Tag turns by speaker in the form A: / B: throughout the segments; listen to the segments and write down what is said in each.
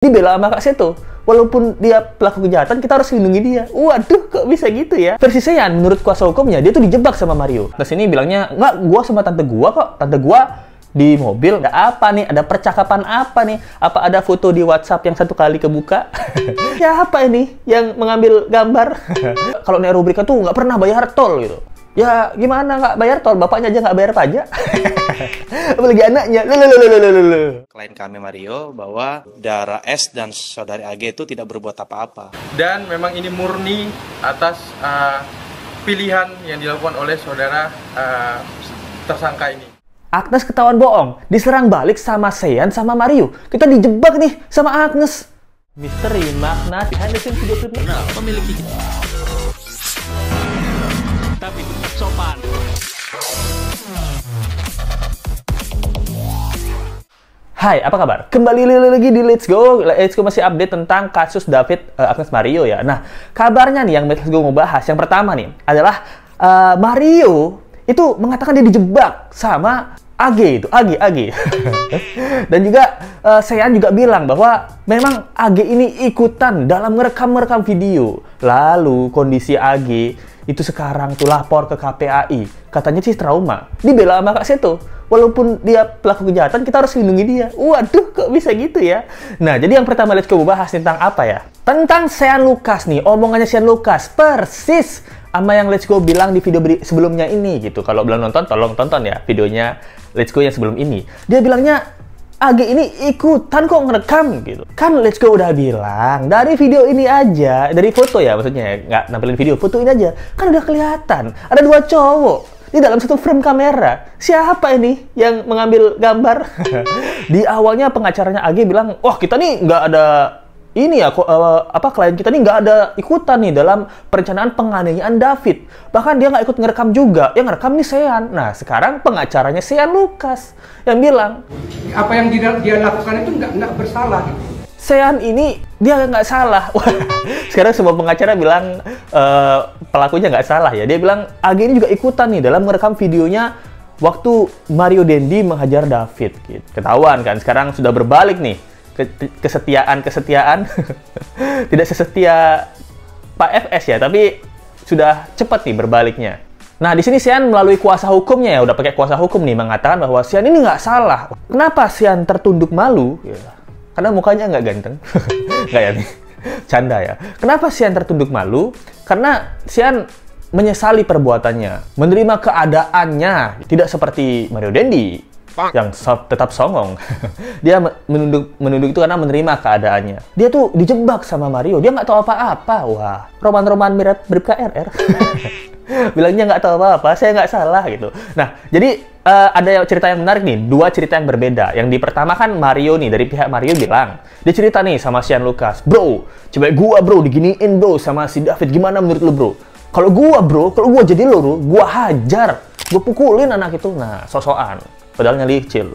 A: Dibela sama Kak Seto. Walaupun dia pelaku kejahatan, kita harus lindungi dia. Waduh, kok bisa gitu ya? Versi Seian, menurut kuasa hukumnya, dia tuh dijebak sama Mario. Nah, sini bilangnya, nggak, gua sama tante gua kok. Tante gua di mobil. Ada apa nih? Ada percakapan apa nih? Apa ada foto di WhatsApp yang satu kali kebuka? Ya, apa ini yang mengambil gambar? Kalau Nero Rubrik tuh nggak pernah bayar tol gitu. Ya, gimana nggak bayar tol? Bapaknya aja nggak bayar pajak. Apalagi anaknya.
B: Klien kami Mario bahwa saudara S dan saudari AG itu tidak berbuat apa-apa.
C: Dan memang ini murni atas pilihan yang dilakukan oleh saudara tersangka ini.
A: Agnes ketahuan bohong, diserang balik sama Seian sama Mario. Kita dijebak nih sama Agnes. Misteri makna behind the scenes video klip
D: memiliki tapi tetap sopan.
A: Hai, apa kabar? Kembali lagi di Let's Go. Let's Go masih update tentang kasus David Agnes Mario ya. Nah, kabarnya nih yang Let's Go mau bahas, yang pertama nih adalah Mario itu mengatakan dia dijebak sama AG itu, AG. Dan juga Seian juga bilang bahwa memang AG ini ikutan dalam merekam video. Lalu kondisi AG itu sekarang tuh lapor ke KPAI. Katanya sih trauma. Dibela sama Kak Seto. Walaupun dia pelaku kejahatan, kita harus lindungi dia. Waduh, kok bisa gitu ya? Nah, jadi yang pertama Let's Go bahas tentang apa ya? Tentang Sean Lucas nih, omongannya Sean Lucas. Persis sama yang Let's Go bilang di video sebelumnya ini gitu. Kalau belum nonton, tolong tonton ya videonya Let's Go yang sebelum ini. Dia bilangnya, AG ini ikutan kok ngerekam gitu. Kan Let's Go udah bilang, dari video ini aja, dari foto ya maksudnya, nggak nampilin video, foto ini aja. Kan udah kelihatan, ada dua cowok di dalam satu frame kamera. Siapa ini yang mengambil gambar? Di awalnya pengacaranya AG bilang, wah kita nih nggak ada ini ya, klien kita nih nggak ada ikutan nih dalam perencanaan penganiayaan David. Bahkan dia nggak ikut ngerekam juga. Yang ngerekam nih Seian. Nah, sekarang pengacaranya Sean Lucas yang bilang,
E: apa yang dia lakukan itu nggak bersalah.
A: Seian ini dia nggak salah. Sekarang semua pengacara bilang pelakunya nggak salah ya. Dia bilang AG ini juga ikutan nih dalam merekam videonya waktu Mario Dendi menghajar David. Gitu. Ketahuan kan? Sekarang sudah berbalik nih. Kesetiaan tidak sesetia Pak FS ya, tapi sudah cepat nih berbaliknya. Nah, di sini Seian melalui kuasa hukumnya ya, udah pakai kuasa hukum nih, mengatakan bahwa Seian ini nggak salah. Kenapa Seian tertunduk malu? Ya, karena mukanya nggak ganteng. Nggak ya nih, canda ya. Kenapa Seian tertunduk malu? Karena Seian menyesali perbuatannya, menerima keadaannya, tidak seperti Mario Dendi yang tetap songong. Dia menunduk itu karena menerima keadaannya. Dia tuh dijebak sama Mario. Dia nggak tahu apa-apa. Wah, roman-roman mirip KRR. Bilangnya nggak tahu apa-apa, saya nggak salah gitu. Nah, jadi ada cerita yang menarik nih. Dua cerita yang berbeda. Yang di pertama kan Mario nih, dari pihak Mario bilang, dia cerita nih sama Sean Lucas. Bro, coba gua bro diginiin bro sama si David. Gimana menurut lu bro? Kalau gua jadi lu bro, gua hajar. Gua pukulin anak itu. Nah, sosokan. Padahal licil.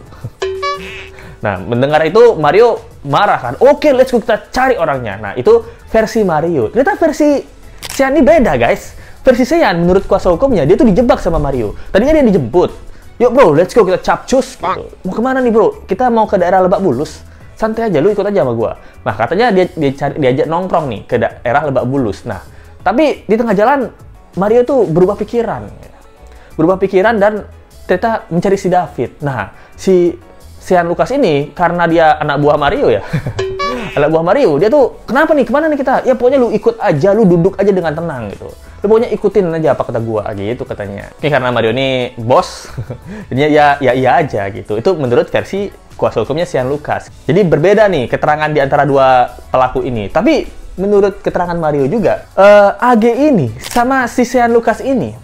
A: Nah, mendengar itu Mario marah kan. Oke, let's go, kita cari orangnya. Nah, itu versi Mario. Ternyata versi Seian ini beda, guys. Versi Seian, menurut kuasa hukumnya, dia tuh dijebak sama Mario. Tadinya dia dijemput. Yuk bro, let's go, kita capcus. Gitu. Mau kemana nih bro? Kita mau ke daerah Lebak Bulus. Santai aja, lu ikut aja sama gua. Nah, katanya diajak nongkrong nih ke daerah Lebak Bulus. Nah, tapi di tengah jalan, Mario tuh berubah pikiran. Berubah pikiran dan ternyata mencari si David. Nah, si Sean Lucas ini, karena dia anak buah Mario ya. Anak buah Mario, dia tuh, kenapa nih, kemana nih kita? Ya pokoknya lu ikut aja, lu duduk aja dengan tenang gitu. Lu pokoknya ikutin aja apa kata gua, gitu katanya. Ini karena Mario ini bos, jadinya ya iya aja gitu. Itu menurut versi kuasa hukumnya Sean Lucas. Jadi berbeda nih keterangan di antara dua pelaku ini. Tapi menurut keterangan Mario juga, AG ini sama si Sean Lucas ini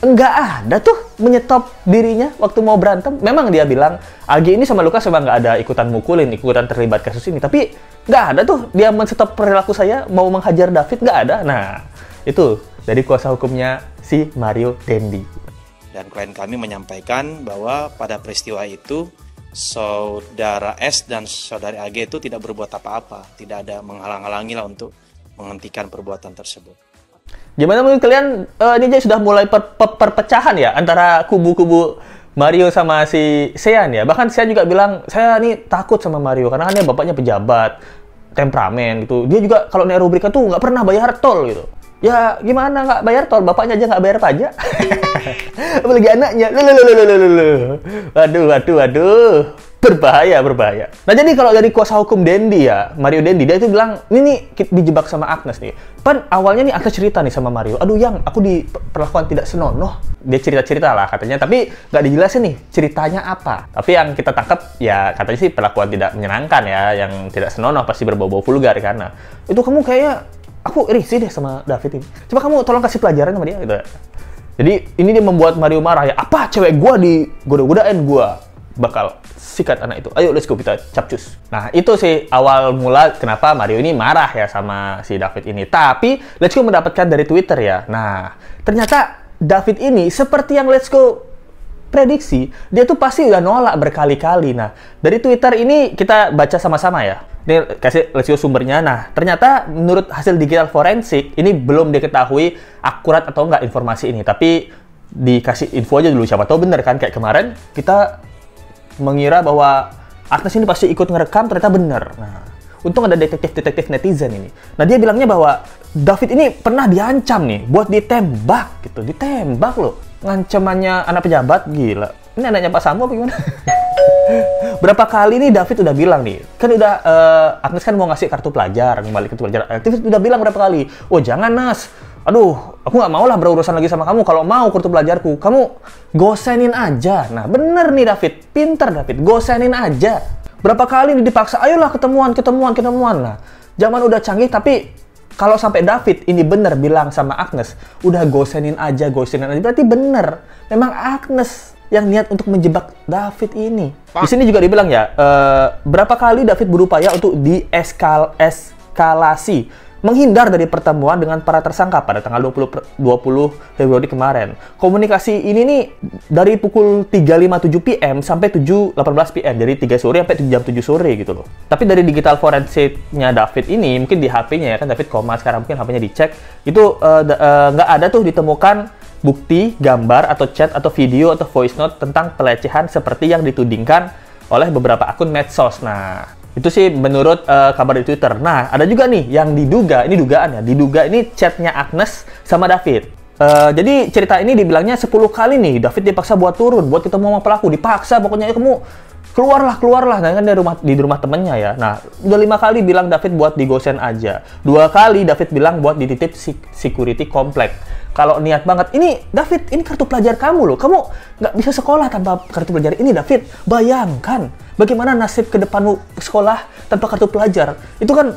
A: nggak ada tuh menyetop dirinya waktu mau berantem. Memang dia bilang AG ini sama Lucas memang nggak ada ikutan mukulin, ikutan terlibat kasus ini. Tapi nggak ada tuh dia menstop perilaku saya mau menghajar David, nggak ada. Nah, itu dari kuasa hukumnya si Mario Dendi.
B: Dan klien kami menyampaikan bahwa pada peristiwa itu saudara S dan saudari AG itu tidak berbuat apa-apa, tidak ada menghalang-halangi lah untuk menghentikan perbuatan tersebut.
A: Gimana menurut kalian, ini aja sudah mulai perpecahan ya antara kubu-kubu Mario sama si Seian ya. Bahkan Seian juga bilang, saya nih takut sama Mario karena kan dia bapaknya pejabat. temperamen gitu. Dia juga kalau naik rubrika tuh nggak pernah bayar tol gitu. Ya gimana nggak bayar tol? Bapaknya aja nggak bayar pajak. Apalagi anaknya. Waduh. Berbahaya. Nah jadi kalau dari kuasa hukum Dendi ya, Mario Dendi, dia itu bilang, ini nih dijebak sama Agnes nih. Pan awalnya nih Agnes cerita nih sama Mario, aduh yang aku diperlakukan tidak senonoh. Dia cerita lah katanya, tapi nggak dijelasin nih ceritanya apa. Tapi yang kita tangkap ya katanya sih perlakuan tidak menyenangkan ya, yang tidak senonoh pasti berbau-bau vulgar karena itu kamu kayaknya aku risih deh sama David ini. Coba kamu tolong kasih pelajaran sama dia gitu. Jadi ini dia membuat Mario marah ya. Apa cewek gua digoda-godain, gua bakal sikat anak itu. Ayo let's go kita capcus. Nah itu sih awal mula kenapa Mario ini marah ya sama si David ini. Tapi let's go mendapatkan dari Twitter ya. Nah ternyata David ini seperti yang let's go prediksi, dia tuh pasti udah nolak berkali-kali. Nah dari Twitter ini kita baca sama-sama ya. Ini kasih let's go sumbernya. Nah ternyata menurut hasil digital forensik ini belum diketahui akurat atau enggak informasi ini. Tapi dikasih info aja dulu, siapa tahu bener kan. Kayak kemarin kita mengira bahwa Agnes ini pasti ikut ngerekam, ternyata bener. Nah, untung ada detektif netizen ini. Nah, dia bilangnya bahwa David ini pernah diancam nih buat ditembak gitu. Ditembak loh. Ngancemannya anak pejabat, gila. Ini anaknya Pak Sambo apa gimana? Berapa kali nih David udah bilang nih, kan udah Agnes kan mau ngasih kartu pelajar, balik kartu pelajar. David udah bilang berapa kali, oh jangan Nas, aduh aku nggak mau lah berurusan lagi sama kamu. Kalau mau kartu pelajarku, kamu gosenin aja. Nah bener nih David, pinter David, gosenin aja. Berapa kali nih dipaksa, ayolah ketemuan. Nah zaman udah canggih, tapi kalau sampai David ini bener bilang sama Agnes, udah gosenin aja, berarti bener. Memang Agnes yang niat untuk menjebak David ini. Di sini juga dibilang ya, berapa kali David berupaya untuk eskalasi, menghindar dari pertemuan dengan para tersangka pada tanggal 20 Februari kemarin. Komunikasi ini nih dari pukul 3.57 PM sampai 7.18 PM, dari 3 sore sampai jam 7 sore gitu loh. Tapi dari digital forensiknya David ini, mungkin di HP-nya ya kan, David koma sekarang, mungkin HP-nya dicek, itu nggak ada tuh ditemukan bukti, gambar, atau chat, atau video, atau voice note tentang pelecehan seperti yang ditudingkan oleh beberapa akun medsos. Nah, itu sih menurut kabar di Twitter. Nah, ada juga nih yang diduga, ini dugaan ya, diduga ini chatnya Agnes sama David. Jadi cerita ini dibilangnya 10 kali nih David dipaksa buat turun, buat ketemu sama pelaku, dipaksa pokoknya, kamu keluarlah. Nah, kan di rumah temennya ya. Nah, udah 5 kali bilang David buat digosen aja. 2 kali David bilang buat dititip security komplek. Kalau niat banget, ini David, ini kartu pelajar kamu loh. Kamu nggak bisa sekolah tanpa kartu pelajar ini, David. Bayangkan bagaimana nasib ke depanmu sekolah tanpa kartu pelajar. Itu kan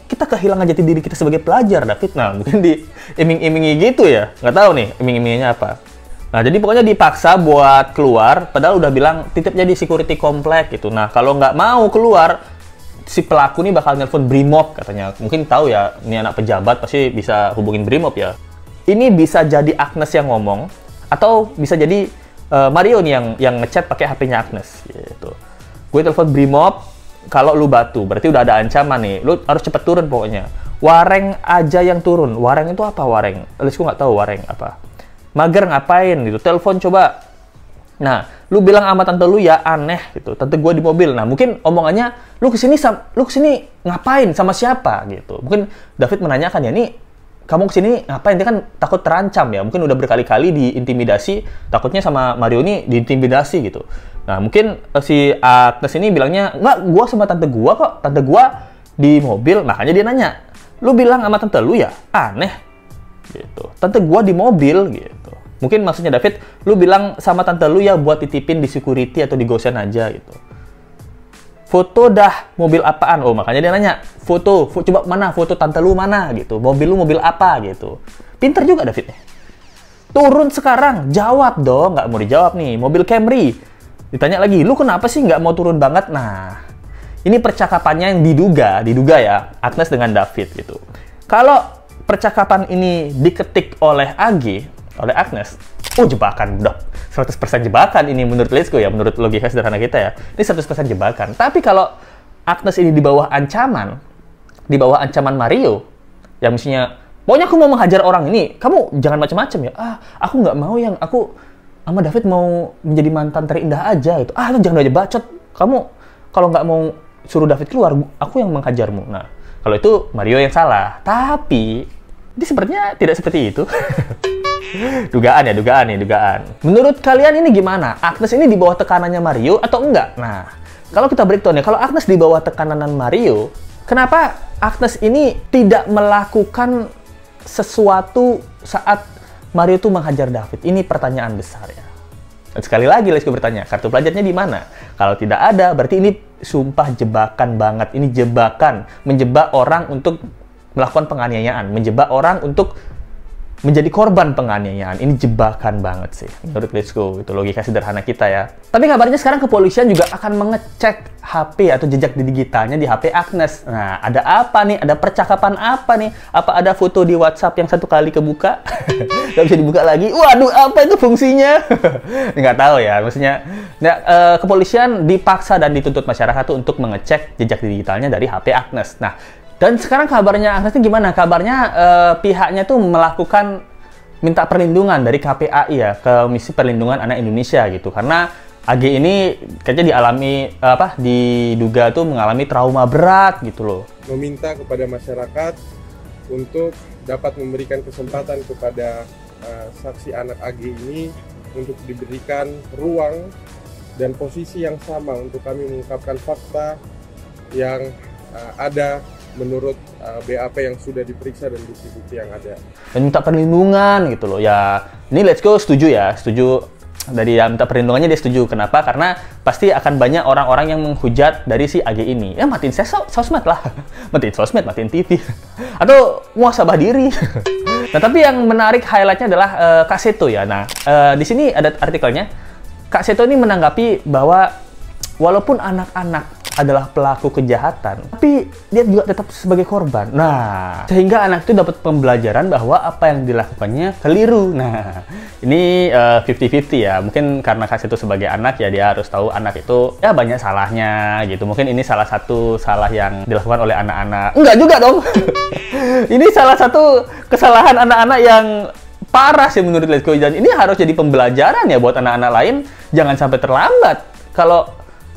A: kita kehilangan jati diri kita sebagai pelajar, David. Nah, mungkin di iming-imingi gitu ya. Nggak tahu nih iming-iminginya apa. Nah, jadi pokoknya dipaksa buat keluar, padahal udah bilang titipnya di security komplek gitu. Nah, kalau nggak mau keluar, si pelaku nih bakal nelpon Brimob katanya. Mungkin tahu ya, ini anak pejabat pasti bisa hubungin Brimob ya. Ini bisa jadi Agnes yang ngomong, atau bisa jadi Mario nih yang ngechat pakai HP-nya Agnes gitu. Gue telepon Brimob, kalau lu batu, berarti udah ada ancaman nih. Lu harus cepet turun pokoknya. Wareng aja yang turun. Wareng itu apa wareng? Gue nggak tahu wareng apa. Mager ngapain gitu, telepon coba. Nah, lu bilang sama tante lu ya aneh gitu, tante gue di mobil. Nah, mungkin omongannya, lu kesini ngapain, sama siapa gitu. Mungkin David menanyakan ya, nih kamu kesini ngapain? Dia kan takut terancam ya, mungkin udah berkali-kali diintimidasi, takutnya sama Mario ini diintimidasi gitu. Nah, mungkin si Agnes ini bilangnya, enggak, gue sama tante gue kok, tante gue di mobil. Makanya dia nanya, lu bilang sama tante lu ya aneh gitu, tante gue di mobil gitu. Mungkin maksudnya David, lu bilang sama tante lu ya buat titipin di security atau di gosen aja gitu. Foto dah, mobil apaan? Oh, makanya dia nanya, coba mana foto tante lu mana gitu, mobil lu mobil apa gitu. Pinter juga Davidnya. Turun sekarang, jawab dong, nggak mau dijawab nih, mobil Camry. Ditanya lagi, lu kenapa sih nggak mau turun banget? Nah, ini percakapannya yang diduga ya, Agnes dengan David gitu. Kalau percakapan ini diketik oleh Agnes, jebakan, udah 100% jebakan ini menurut Let's Go ya, menurut logika sederhana kita ya. Ini 100% jebakan. Tapi kalau Agnes ini di bawah ancaman Mario, yang misalnya, pokoknya aku mau menghajar orang ini, kamu jangan macam-macam ya. Aku nggak mau yang aku sama David mau menjadi mantan terindah aja gitu. Lu jangan aja bacot. Kamu kalau nggak mau suruh David keluar, aku yang menghajarmu. Nah, kalau itu Mario yang salah. Tapi ini sepertinya tidak seperti itu. Dugaan. Menurut kalian ini gimana? Agnes ini di bawah tekanannya Mario atau enggak? Nah, kalau kita breakdown ya, kalau Agnes di bawah tekanan Mario, kenapa Agnes ini tidak melakukan sesuatu saat Mario tuh menghajar David? Ini pertanyaan besar ya. Dan sekali lagi Lesko bertanya, kartu pelajarnya di mana? Kalau tidak ada, berarti ini sumpah jebakan banget. Ini jebakan, menjebak orang untuk melakukan penganiayaan, menjebak orang untuk menjadi korban penganiayaan. Ini jebakan banget sih menurut Lesko. Itu logika sederhana kita ya. Tapi kabarnya sekarang kepolisian juga akan mengecek HP atau jejak digitalnya di HP Agnes. Nah, ada apa nih? Ada percakapan apa nih? Apa ada foto di WhatsApp yang satu kali kebuka nggak bisa dibuka lagi? Waduh, apa itu fungsinya? Nggak tahu ya. Maksudnya kepolisian dipaksa dan dituntut masyarakat tuh untuk mengecek jejak digitalnya dari HP Agnes. Nah, dan sekarang kabarnya Agnes itu gimana? Kabarnya pihaknya tuh melakukan minta perlindungan dari KPAI ya, Komisi Perlindungan Anak Indonesia gitu. Karena AG ini kayaknya diduga tuh mengalami trauma berat gitu loh.
F: Meminta kepada masyarakat untuk dapat memberikan kesempatan kepada saksi anak AG ini untuk diberikan ruang dan posisi yang sama untuk kami mengungkapkan fakta yang ada menurut BAP yang sudah diperiksa dan bukti-bukti yang ada. Dan
A: minta perlindungan gitu loh. Ya, ini Let's Go setuju ya. Setuju dari yang minta perlindungannya, dia setuju. Kenapa? Karena pasti akan banyak orang-orang yang menghujat dari si AG ini. Ya matiin sosmed lah. Matiin sosmed, matiin TV. Atau muhasabah diri. Nah, tapi yang menarik highlightnya adalah Kak Seto ya. Nah, di sini ada artikelnya. Kak Seto ini menanggapi bahwa walaupun anak-anak adalah pelaku kejahatan, tapi dia juga tetap sebagai korban. Nah, sehingga anak itu dapat pembelajaran bahwa apa yang dilakukannya keliru. Nah, ini 50-50 ya. Mungkin karena Kak Seto sebagai anak ya, dia harus tahu anak itu ya banyak salahnya gitu. Mungkin ini salah satu salah yang dilakukan oleh anak-anak. Enggak juga dong. Ini salah satu kesalahan anak-anak yang parah sih menurut Let's Go. Dan ini harus jadi pembelajaran ya buat anak-anak lain. Jangan sampai terlambat.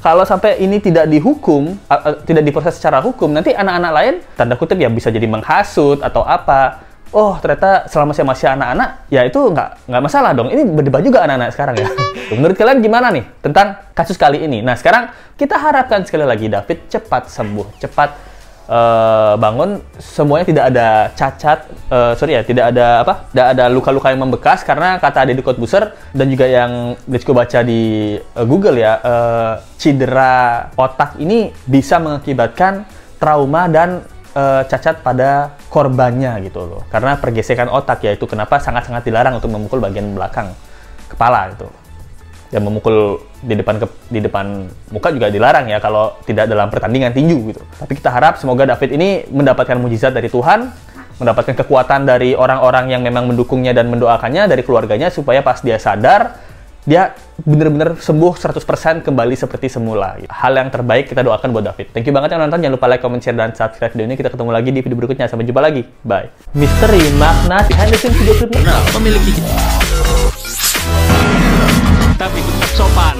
A: Kalau sampai ini tidak dihukum, tidak diproses secara hukum, nanti anak-anak lain, tanda kutip ya, bisa jadi menghasut atau apa. Oh, ternyata selama saya masih anak-anak, ya itu nggak masalah dong. Ini berdebat juga anak-anak sekarang ya. Menurut kalian gimana nih tentang kasus kali ini? Nah, sekarang kita harapkan sekali lagi David cepat sembuh, cepat bangun, semuanya tidak ada cacat, tidak ada luka-luka yang membekas, karena kata Deddy Corbuzier dan juga yang Lesko baca di Google ya, cedera otak ini bisa mengakibatkan trauma dan cacat pada korbannya gitu loh, karena pergesekan otak, yaitu kenapa sangat-sangat dilarang untuk memukul bagian belakang kepala gitu. Dan memukul di depan muka juga dilarang ya kalau tidak dalam pertandingan tinju gitu. Tapi kita harap semoga David ini mendapatkan mujizat dari Tuhan, mendapatkan kekuatan dari orang-orang yang memang mendukungnya dan mendoakannya, dari keluarganya, supaya pas dia sadar, dia benar-benar sembuh 100% kembali seperti semula. Hal yang terbaik kita doakan buat David. Thank you banget yang nonton. Jangan lupa like, comment, share, dan subscribe video ini. Kita ketemu lagi di video berikutnya. Sampai jumpa lagi. Bye. Misteri makna behind the scenes video klip
D: memiliki tapi tetap sopan.